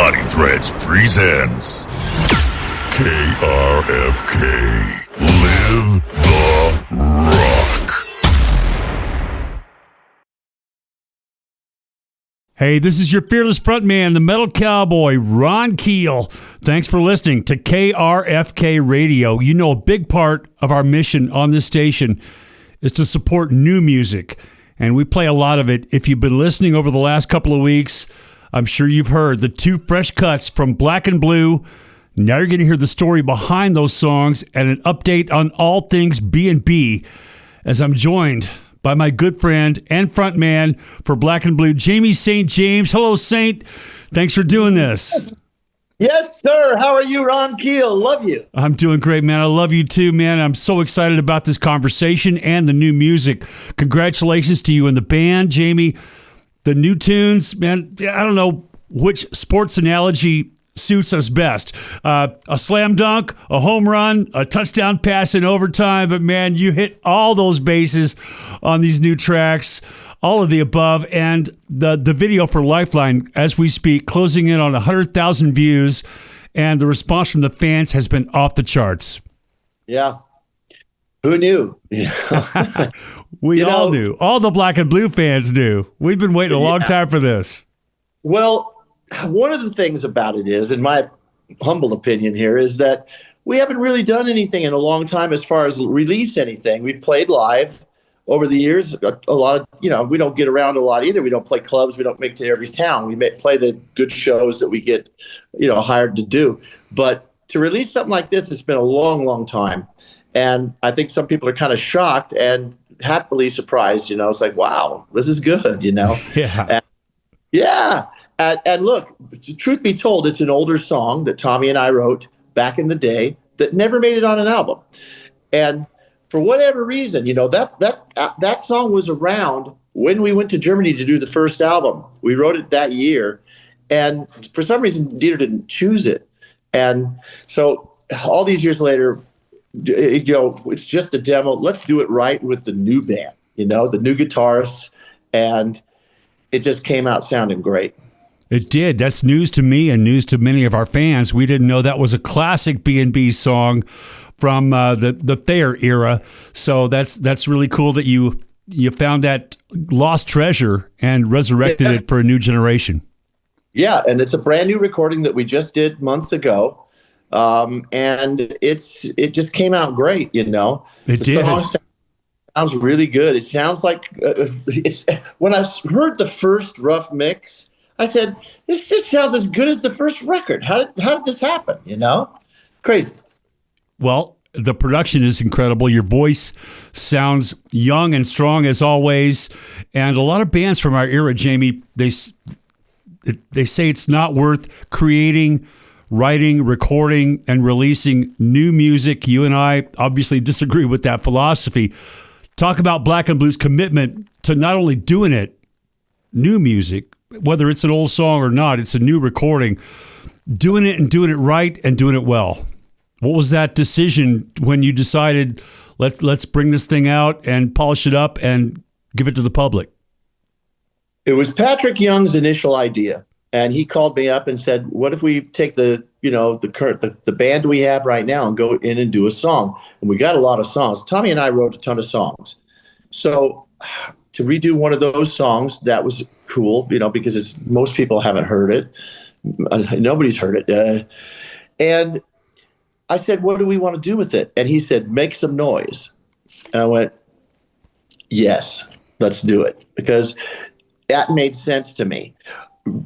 Body Threads presents KRFK. Live the Rock. Hey, this is your fearless frontman, the metal cowboy, Ron Keel. Thanks for listening to KRFK Radio. You know, a big part of our mission on this station is to support new music, and we play a lot of it. If you've been listening over the last couple of weeks, I'm sure you've heard the two fresh cuts from Black and Blue. Now you're going to hear the story behind those songs and an update on all things B&B as I'm joined by my good friend and frontman for Black and Blue, Jaime St James. Hello, Saint. Thanks for doing this. Yes, sir. How are you, Ron Keel? Love you. I'm doing great, man. I love you too, man. I'm so excited about this conversation and the new music. Congratulations to you and the band, Jaime. The new tunes, man, I don't know which sports analogy suits us best. A slam dunk, a home run, a touchdown pass in overtime. But, man, you hit all those bases on these new tracks, all of the above. And the video for Lifeline, as we speak, closing in on 100,000 views. And the response from the fans has been off the charts. Yeah. Who knew? We all knew. All the Black and Blue fans knew. We've been waiting a long time for this. Well, one of the things about it is, in my humble opinion here, is that we haven't really done anything in a long time as far as release anything. We've played live over the years. A lot of, we don't get around a lot either. We don't play clubs. We don't make it to every town. We play the good shows that we get, hired to do. But to release something like this, it's been a long, long time. And I think some people are kind of shocked and happily surprised. It's like, wow, this is good, Yeah. And look, truth be told, it's an older song that Tommy and I wrote back in the day that never made it on an album. And for whatever reason, that song was around when we went to Germany to do the first album. We wrote it that year. And for some reason, Dieter didn't choose it. And so all these years later, it's just a demo. Let's do it right with the new band, the new guitarists. And it just came out sounding great. It did. That's news to me and news to many of our fans. We didn't know that was a classic B&B song from the Thayer era. So that's really cool that you found that lost treasure and resurrected it for a new generation. Yeah, and it's a brand new recording that we just did months ago. And it just came out great, It the did. Song sounds really good. It sounds like when I heard the first rough mix, I said, this just sounds as good as the first record. How did this happen? Crazy. Well, the production is incredible. Your voice sounds young and strong as always. And a lot of bands from our era, Jaime, they say it's not worth creating, writing, recording, and releasing new music. You and I obviously disagree with that philosophy. Talk about Black and Blue's commitment to not only doing it, new music, whether it's an old song or not, it's a new recording, doing it and doing it right and doing it well. What was that decision when you decided, let's bring this thing out and polish it up and give it to the public? It was Patrick Young's initial idea. And he called me up and said, what if we take the band we have right now and go in and do a song? And we got a lot of songs. Tommy and I wrote a ton of songs. So to redo one of those songs, that was cool, because most people haven't heard it. Nobody's heard it. And I said, what do we want to do with it? And he said, make some noise. And I went, yes, let's do it. Because that made sense to me.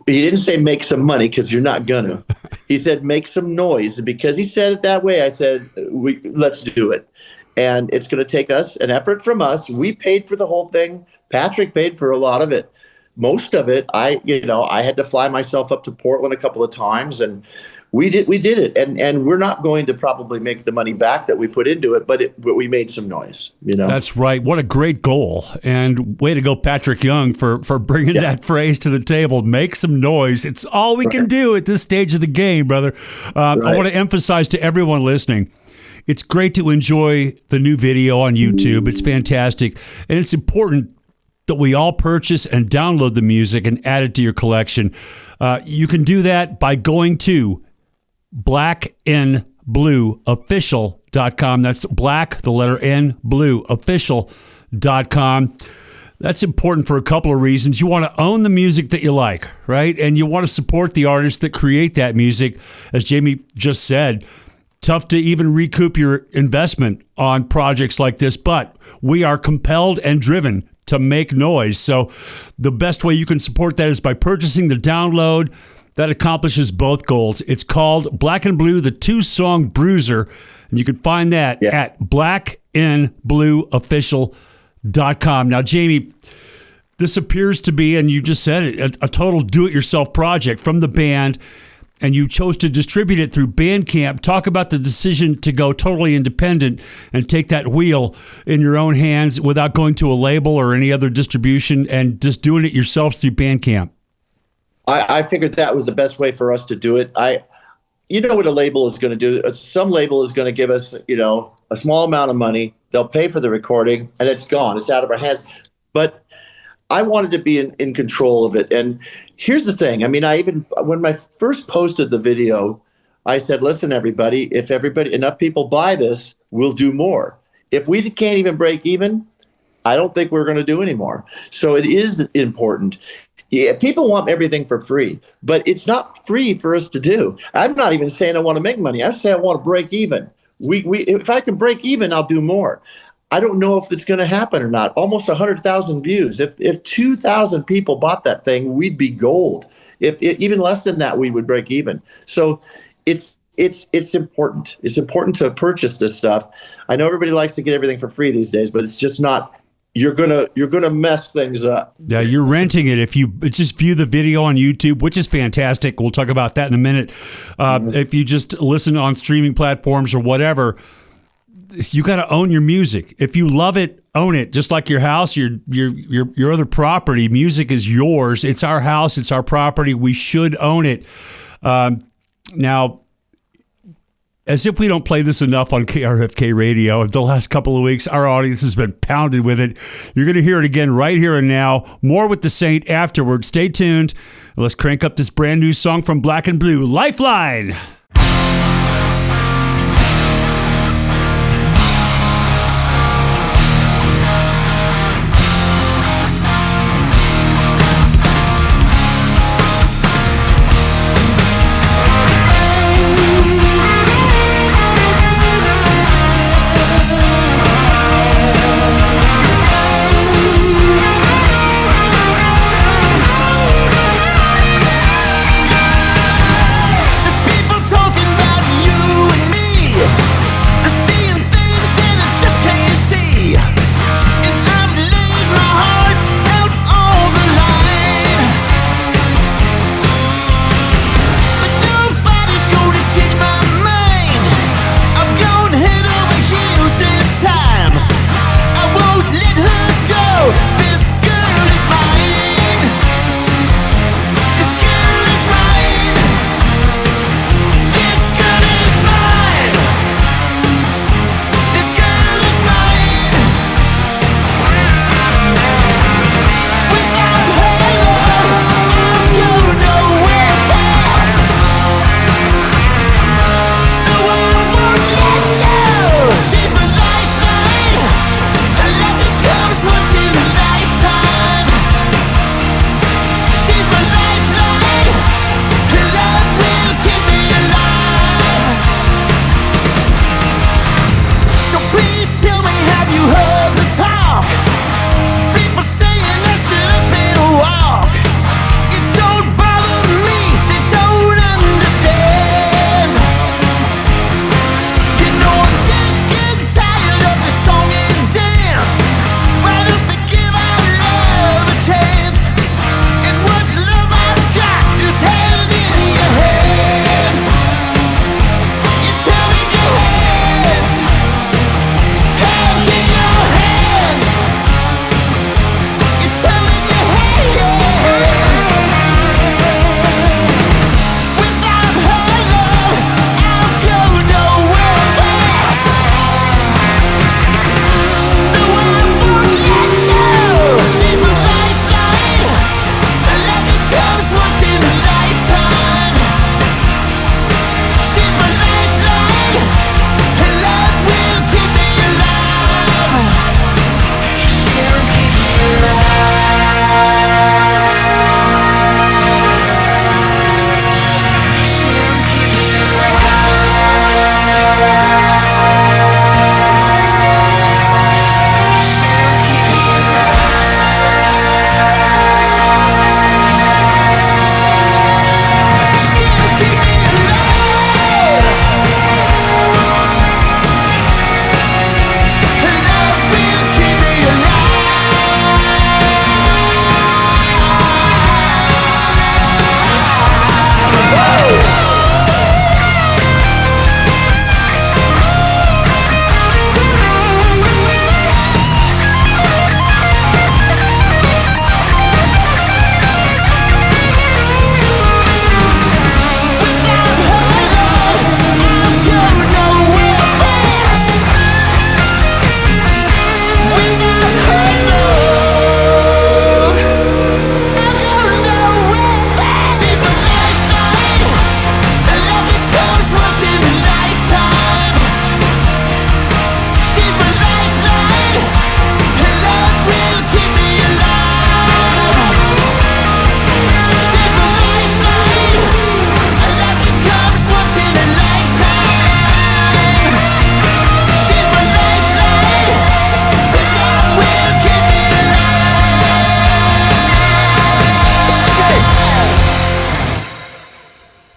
He didn't say make some money, because you're not gonna. He said make some noise. And because he said it that way, I said, let's do it. And it's going to take us an effort from us. We paid for the whole thing. Patrick paid for a lot of it. Most of it, I had to fly myself up to Portland a couple of times, and we did it. And we're not going to probably make the money back that we put into it, but we made some noise. That's right. What a great goal, and way to go, Patrick Young, for bringing that phrase to the table. Make some noise. It's all we can do at this stage of the game, brother. I want to emphasize to everyone listening, it's great to enjoy the new video on YouTube. It's fantastic, and it's important that we all purchase and download the music and add it to your collection. You can do that by going to blackandblueofficial.com. That's black, the letter N, blue, official.com. That's important for a couple of reasons. You want to own the music that you like, right? And you want to support the artists that create that music. As Jamie just said, tough to even recoup your investment on projects like this, but we are compelled and driven to make noise. So the best way you can support that is by purchasing the download. That accomplishes both goals. It's called Black and Blue, the 2-song bruiser. And you can find that at blackandblueofficial.com. Now, Jamie, this appears to be, and you just said it, a total do-it-yourself project from the band, and you chose to distribute it through Bandcamp. Talk about the decision to go totally independent and take that wheel in your own hands without going to a label or any other distribution and just doing it yourselves through Bandcamp. I figured that was the best way for us to do it. You know what a label is going to do? Some label is going to give us, a small amount of money. They'll pay for the recording, and it's gone. It's out of our hands. But I wanted to be in control of it. And here's the thing. I mean, when I first posted the video, I said, listen, everybody, if enough people buy this, we'll do more. If we can't even break even, I don't think we're going to do any more. So it is important. Yeah, people want everything for free, but it's not free for us to do. I'm not even saying I want to make money. I say I want to break even. If I can break even, I'll do more. I don't know if it's going to happen or not. Almost 100,000 views. If 2,000 people bought that thing, we'd be gold. If even less than that, we would break even. So it's important. It's important to purchase this stuff. I know everybody likes to get everything for free these days, but it's just not. You're gonna mess things up. Yeah, you're renting it. If you just view the video on YouTube, which is fantastic, we'll talk about that in a minute. If you just listen on streaming platforms or whatever, you got to own your music. If you love it, own it. Just like your house, your other property. Music is yours. It's our house. It's our property. We should own it. Now, as if we don't play this enough on KRFK Radio, the last couple of weeks, our audience has been pounded with it. You're going to hear it again right here and now. More with the Saint afterward. Stay tuned. Let's crank up this brand new song from Black and Blue, Lifeline. People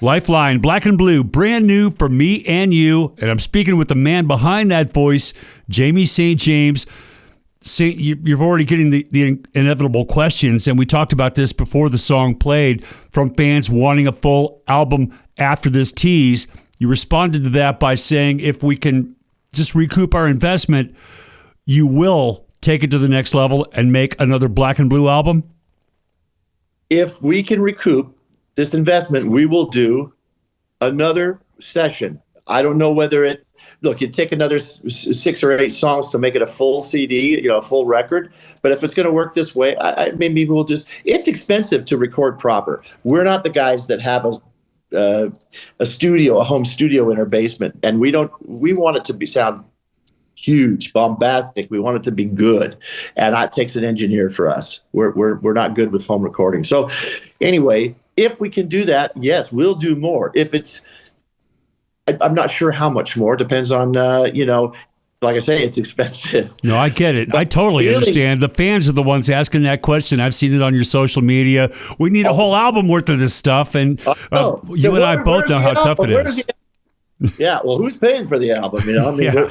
Lifeline, Black and Blue, brand new for me and you. And I'm speaking with the man behind that voice, Jaime St. James. You're already getting the inevitable questions, and we talked about this before the song played, from fans wanting a full album after this tease. You responded to that by saying, if we can just recoup our investment, you will take it to the next level and make another Black and Blue album? If we can recoup this investment, we will do another session. I don't know whether it'd take another 6 or 8 songs to make it a full CD, a full record. But if it's going to work this way, maybe we'll it's expensive to record proper. We're not the guys that have a home studio in our basement. And we want it to sound huge, bombastic. We want it to be good. And that takes an engineer for us. We're not good with home recording. So anyway, if we can do that, yes, we'll do more. If I'm not sure how much more. It depends on, like I say, it's expensive. No, I get it. I totally understand. The fans are the ones asking that question. I've seen it on your social media. We need a whole album worth of this stuff. And you and I both know how tough it is. Yeah. Well, who's paying for the album? Yeah.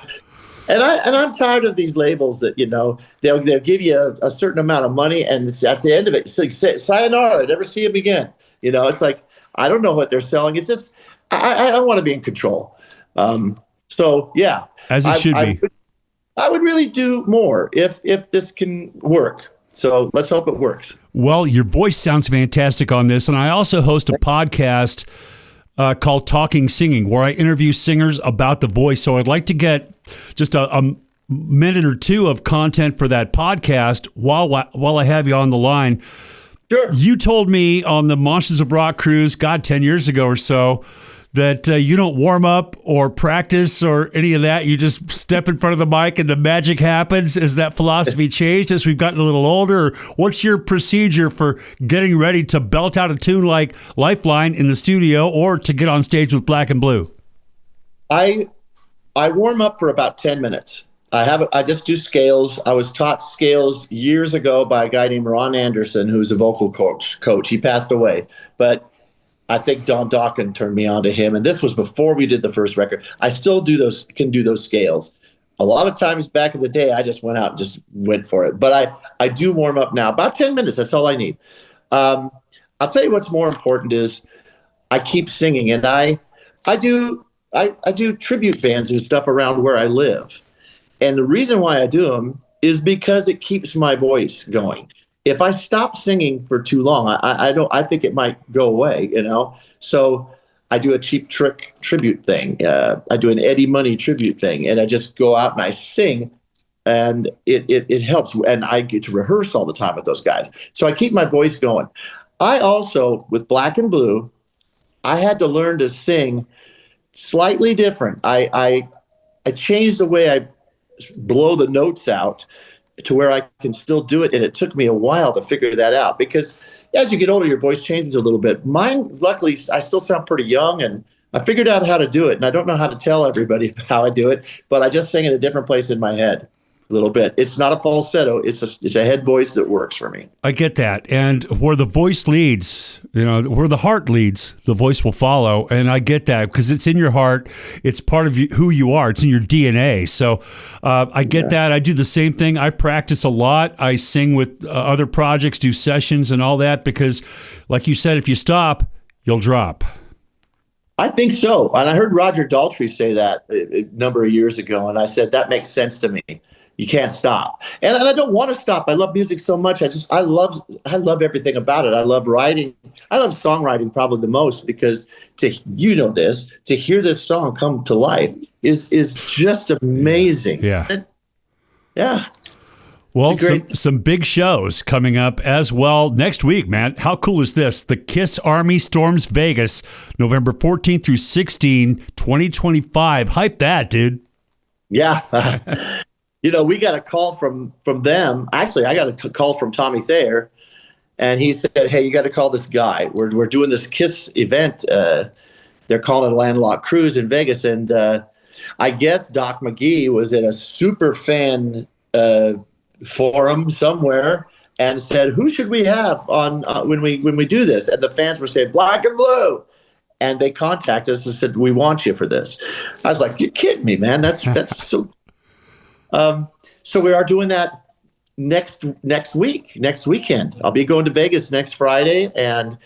And I'm tired of these labels that, they'll give you a certain amount of money and that's the end of it. It's like, sayonara, never see them again. It's like, I don't know what they're selling. It's just, I want to be in control. So yeah, as it should be. I would really do more if this can work. So let's hope it works. Well, your voice sounds fantastic on this, and I also host a podcast called Talking Singing, where I interview singers about the voice. So I'd like to get just a minute or two of content for that podcast while I have you on the line. Sure. You told me on the Monsters of Rock cruise, 10 years ago or so, that you don't warm up or practice or any of that. You just step in front of the mic and the magic happens. Has that philosophy changed as we've gotten a little older? Or what's your procedure for getting ready to belt out a tune like Lifeline in the studio or to get on stage with Black and Blue? I warm up for about 10 minutes. I just do scales. I was taught scales years ago by a guy named Ron Anderson, who's a vocal coach. He passed away, but I think Don Dawkins turned me on to him, and this was before we did the first record. I still can do those scales. A lot of times back in the day, I just went out and just went for it. But I do warm up now. About 10 minutes, that's all I need. I'll tell you what's more important is I keep singing, and I do tribute bands and stuff around where I live. And the reason why I do them is because it keeps my voice going. If I stop singing for too long, I think it might go away, So I do a Cheap Trick tribute thing. I do an Eddie Money tribute thing, and I just go out and I sing, and it helps. And I get to rehearse all the time with those guys, so I keep my voice going. I also, with Black and Blue, I had to learn to sing slightly different. I changed the way I blow the notes out to where I can still do it. And it took me a while to figure that out because as you get older, your voice changes a little bit. Mine, luckily, I still sound pretty young, and I figured out how to do it. And I don't know how to tell everybody how I do it, but I just sing in a different place in my head a little bit. It's not a falsetto. It's a head voice that works for me. I get that. And where the voice leads, where the heart leads, the voice will follow. And I get that because it's in your heart. It's part of who you are. It's in your DNA. So I get that. I do the same thing. I practice a lot. I sing with other projects, do sessions and all that because, like you said, if you stop, you'll drop. I think so. And I heard Roger Daltrey say that a number of years ago. And I said, that makes sense to me. You can't stop. And I don't want to stop. I love music so much. I love everything about it. I love writing. I love songwriting probably the most because to hear this song come to life is just amazing. Yeah. Yeah. Well, some big shows coming up as well next week, man. How cool is this? The Kiss Army storms Vegas, November 14th through 16, 2025. Hype that, dude. Yeah. We got a call from them. Actually, I got a call from Tommy Thayer, and he said, "Hey, you got to call this guy. We're doing this Kiss event. They're calling it a landlocked cruise in Vegas, and I guess Doc McGee was at a super fan forum somewhere and said, who should we have on when we do this?" And the fans were saying Black and Blue, and they contacted us and said, "We want you for this." I was like, "You're kidding me, man? That's so." So we are doing that next weekend. I'll be going to Vegas next Friday, and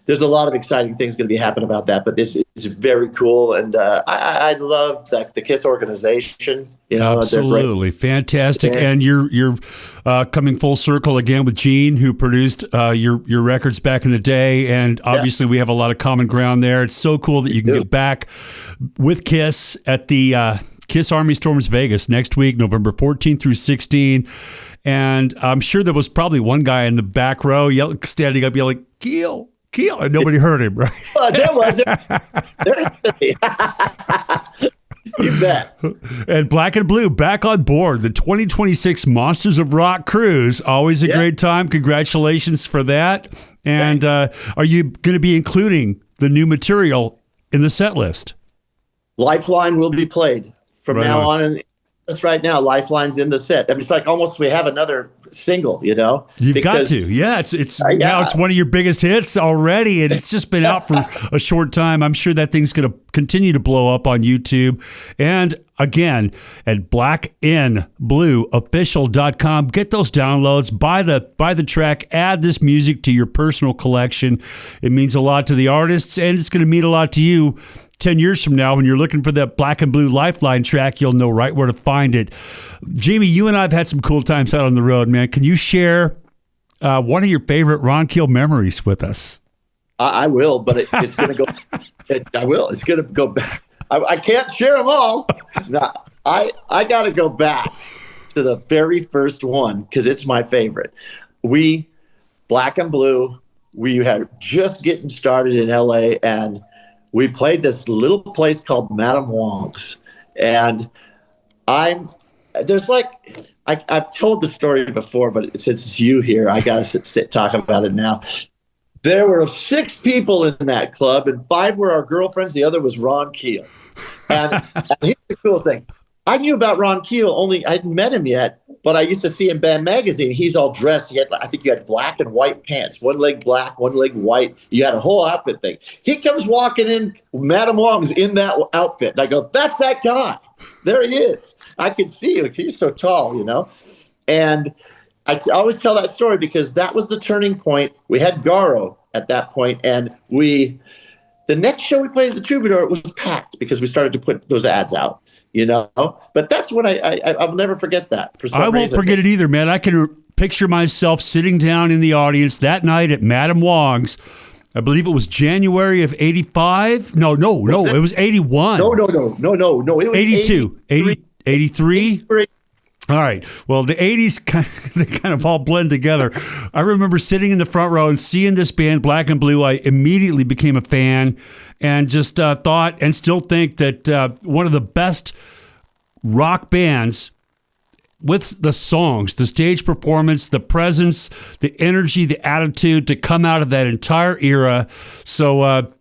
there's a lot of exciting things going to be happening about that. But this is very cool, and I love the KISS organization. Absolutely fantastic, and you're coming full circle again with Gene, who produced your records back in the day, and obviously we have a lot of common ground there. It's so cool that you can get back with KISS at the KISS Army Storms Vegas next week, November 14th through 16. And I'm sure there was probably one guy in the back row standing up yelling, "Keel, Keel," and nobody heard him, right? There was. You bet. And Black and Blue back on board the 2026 Monsters of Rock cruise. Always a great time. Congratulations for that. And are you going to be including the new material in the set list? Lifeline will be played from now on. And just right now, Lifeline's in the set. I mean, it's like almost we have another single, You've got to. Yeah, it's now it's one of your biggest hits already, and it's just been out for a short time. I'm sure that thing's going to continue to blow up on YouTube. And again, at blackandblueofficial.com, get those downloads, buy the track, add this music to your personal collection. It means a lot to the artists, and it's going to mean a lot to you. 10 years from now, when you're looking for that Black and Blue Lifeline track, you'll know right where to find it. Jamie, you and I have had some cool times out on the road, man. Can you share one of your favorite Ron Keel memories with us? I will, but it's going to go. I will. It's going to go back. I can't share them all. No, I got to go back to the very first one because it's my favorite. Black and Blue, we had just getting started in LA, and we played this little place called Madame Wong's, and I've told the story before, but since it's you here, I got to talk about it now. There were 6 people in that club, and 5 were our girlfriends. The other was Ron Keel. And here's the cool thing. I knew about Ron Keel, only I hadn't met him yet, but I used to see him in Band Magazine. He's all dressed. I think you had black and white pants, one leg black, one leg white. You had a whole outfit thing. He comes walking in, Madame Wong's in that outfit. And I go, "That's that guy. There he is." I could see him. He's so tall, And I always tell that story because that was the turning point. We had Garo at that point, and the next show we played at the Troubadour, it was packed because we started to put those ads out, But that's when I'll never forget that. For some reason. Won't forget it either, man. I can picture myself sitting down in the audience that night at Madame Wong's. I believe it was January of 85. No, it was 81. No. It was 82. 83. All right. Well, the 80s, they kind of all blend together. I remember sitting in the front row and seeing this band, Black and Blue. I immediately became a fan and just thought and still think that one of the best rock bands with the songs, the stage performance, the presence, the energy, the attitude to come out of that entire era. So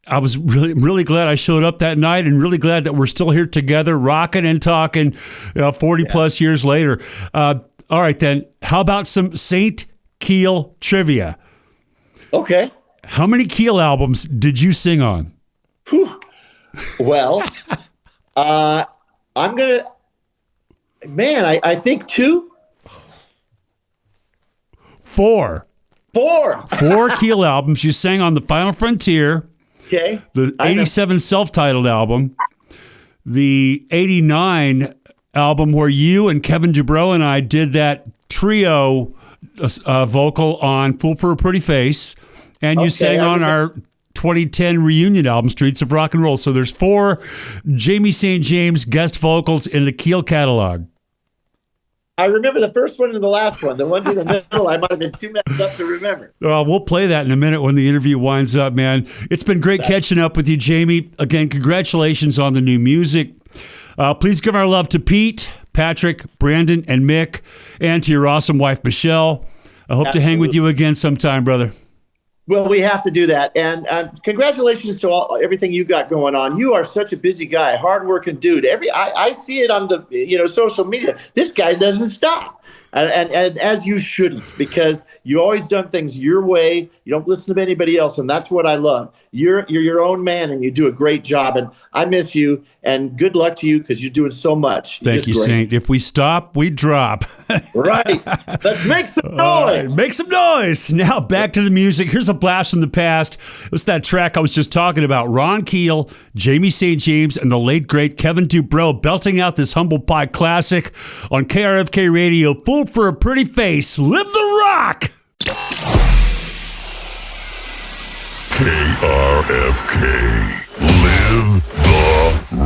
I was really glad I showed up that night and really glad that we're still here together, rocking and talking 40 plus years later. All right, then. How about some St. Keel trivia? Okay. How many Keel albums did you sing on? Whew. Well, I'm going to... Man, I think 2. 4. 4 Keel albums. You sang on The Final Frontier. Okay. The 87 self-titled album, the 89 album where you and Kevin Dubrow and I did that trio vocal on Fool for a Pretty Face, and you sang on our 2010 reunion album, Streets of Rock and Roll. So there's 4 Jaime St James guest vocals in the Keel catalog. I remember the first one and the last one. The ones in the middle, I might have been too messed up to remember. We'll play that in a minute when the interview winds up, man. It's been great catching up with you, Jamie. Again, congratulations on the new music. Please give our love to Pete, Patrick, Brandon, and Mick, and to your awesome wife, Michelle. I hope to hang with you again sometime, brother. Well, we have to do that. And congratulations to everything you got going on. You are such a busy guy, hardworking dude. I see it on the social media. This guy doesn't stop. And as you shouldn't, because you always done things your way. You don't listen to anybody else, and that's what I love. You're your own man, and you do a great job. And I miss you, and good luck to you because you're doing so much. Thank you, great. Saint. If we stop, we drop. Right. Let's make some noise. Make some noise. Now back to the music. Here's a blast from the past. It was that track I was just talking about. Ron Keel, Jaime St. James, and the late, great Kevin Dubrow belting out this Humble Pie classic on KRFK Radio. Fool for a Pretty Face. Live the rock. KRFK. Live the